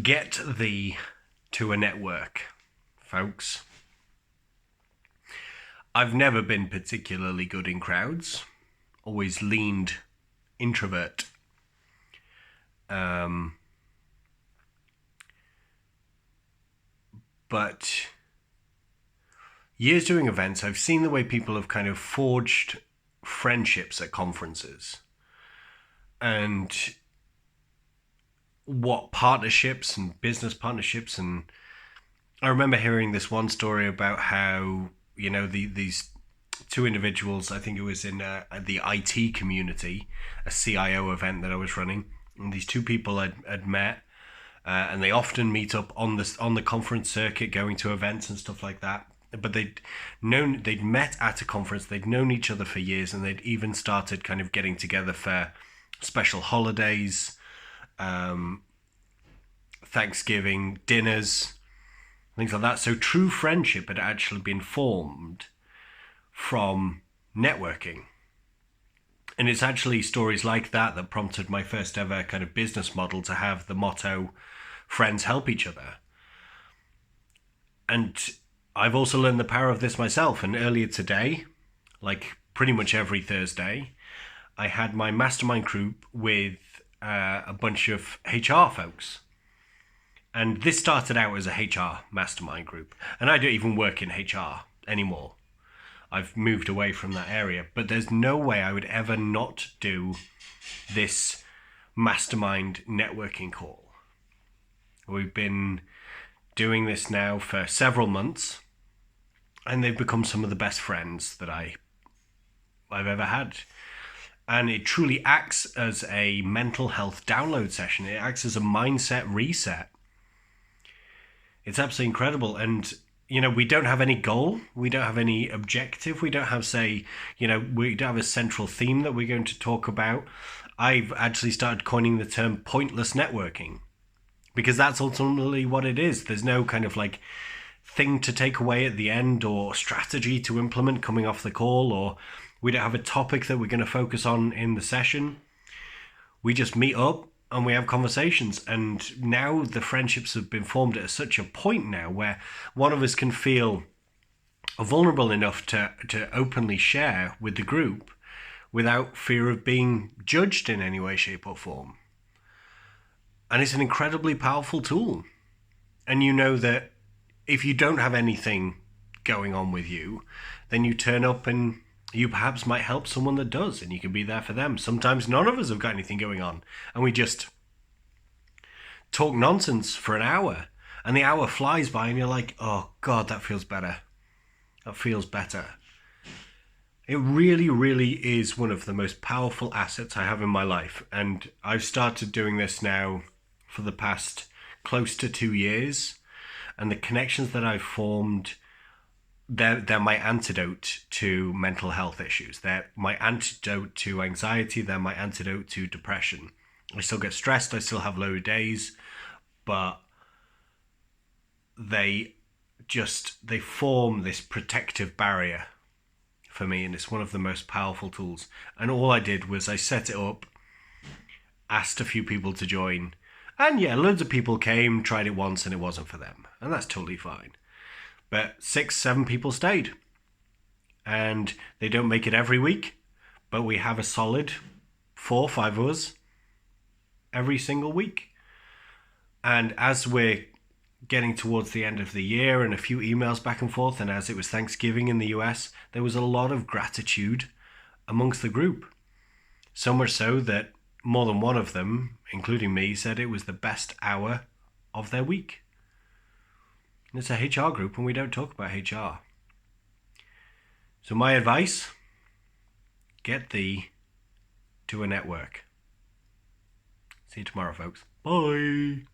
Get thee to a network, folks. I've never been particularly good in crowds. Always leaned introvert. But years doing events, I've seen the way people have kind of forged friendships at conferences. And what partnerships and business partnerships. And I remember hearing this one story about how, these two individuals, I think it was in the IT community, a CIO event that I was running, and these two people had met, and they often meet up on the conference circuit, going to events and stuff like that. But they'd met at a conference, they'd known each other for years, and they'd even started kind of getting together for special holidays, Thanksgiving dinners, things like that. So true friendship had actually been formed from networking. And it's actually stories like that prompted my first ever kind of business model to have the motto, friends help each other. And I've also learned the power of this myself. And earlier today, like pretty much every Thursday, I had my mastermind group with a bunch of HR folks. And this started out as a HR mastermind group. And I don't even work in HR anymore. I've moved away from that area. But there's no way I would ever not do this mastermind networking call. We've been doing this now for several months. And they've become some of the best friends that I've ever had. And it truly acts as a mental health download session. It acts as a mindset reset. It's absolutely incredible. And, we don't have any goal. We don't have any objective. We don't have, we don't have a central theme that we're going to talk about. I've actually started coining the term pointless networking, because that's ultimately what it is. There's no kind of like thing to take away at the end or strategy to implement coming off the call, or we don't have a topic that we're going to focus on in the session. We just meet up and we have conversations. And now the friendships have been formed at such a point now where one of us can feel vulnerable enough to openly share with the group without fear of being judged in any way, shape or form. And it's an incredibly powerful tool. And you know that if you don't have anything going on with you, then you turn up and you perhaps might help someone that does, and you can be there for them. Sometimes none of us have got anything going on, and we just talk nonsense for an hour, and the hour flies by, and you're like, oh God, that feels better. That feels better. It really, really is one of the most powerful assets I have in my life, and I've started doing this now for the past close to 2 years, and the connections that I've formed, they're my antidote to mental health issues. They're my antidote to anxiety. They're my antidote to depression. I still get stressed. I still have low days, but they form this protective barrier for me, and it's one of the most powerful tools. And all I did was I set it up, asked a few people to join, and yeah, loads of people came, tried it once, and it wasn't for them, and that's totally fine. But 6-7 people stayed, and they don't make it every week, but we have a solid 4-5 of us every single week. And as we're getting towards the end of the year and a few emails back and forth, and as it was Thanksgiving in the US, there was a lot of gratitude amongst the group. So much so that more than one of them, including me, said it was the best hour of their week. It's a HR group, and we don't talk about HR. So my advice, get thee to a network. See you tomorrow, folks. Bye.